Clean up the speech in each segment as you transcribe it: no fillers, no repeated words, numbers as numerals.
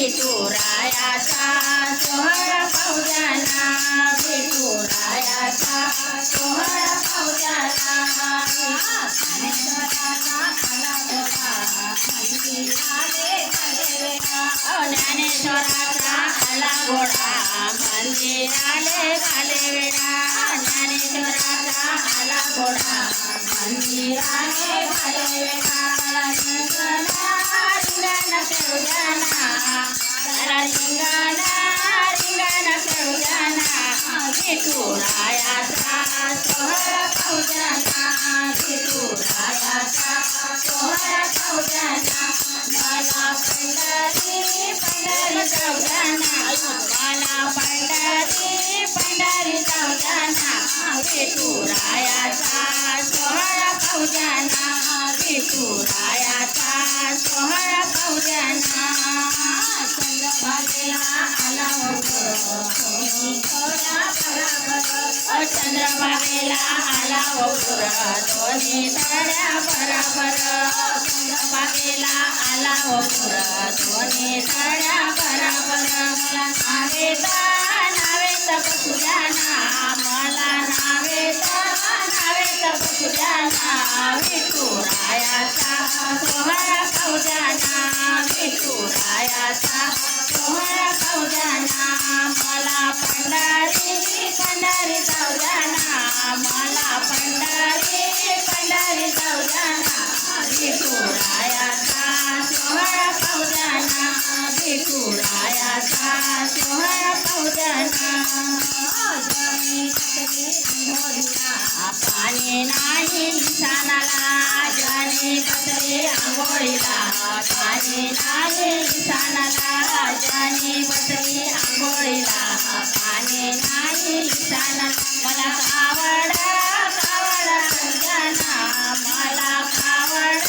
विठुरायाचा सोहळा पाहुजाना विठुरायाचा सोहळा पाहुजाना ज्ञानेश्वराचा आला घोडा मंदिराले घाले वेळा ज्ञानेश्वराचा आला घोडा मंदिराले घाले वेळा रिंगण खेळूजाना रिंगण खेळूजाना विठुरायाचा सोहळा पाहुजाना विठुरायाचा सोहळा पाहुजाना मला पंढरी जाऊजाना मला पंढरी जाऊजाना विठुरायाचा सोहळा पाहुजाना विठुरायाचा सोहळा पाहुजाना चंद्रभागेला आला चंद्रभागेला आला दोन्ही तळ्या बराबर चंद्रभागेला आला दोन्ही तळ्या बराबर मला नावेत बसुजाना मला नावेत बसुजाना विठुरायाचा सोहळा पाहुजाना विठुरायाचा सोहळा पाहुजाना मला पंढरी जाऊजाना मला पंढरी जाऊजाना विठुरायाचा सोहळा पाहुजाना विठुरायाचा सोहळा पाहुजाना पाणी नाही लिसाणाला जाने बसले आंघोळीला पाणी नाही लिसाणाला जाने बसले आंघोळीला पाणी नाही लिसाणा मला कावड जाना मला कावड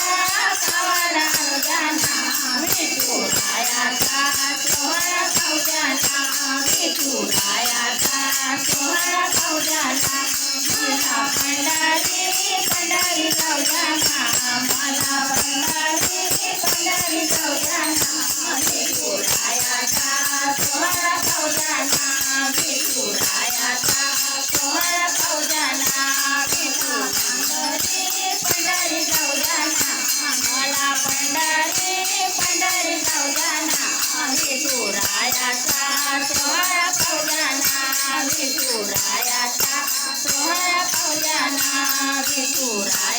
जाना विठुरायाचा सोहळा पाहुजाना विठुरायाचा सोहळा पाहुजाना मला पंढरी जाऊजाना मला पंढरी जाऊजाना विठुरायाचा सोहळा पाहुजाना विठुरायाचा सोहळा पाहुजाना पंढरी जाऊजाना मला पंढरी जाऊजाना विठुरायाचा सोहळा पाहुजाना विठुरायाचा सोहळा पाहुजाना विठुराया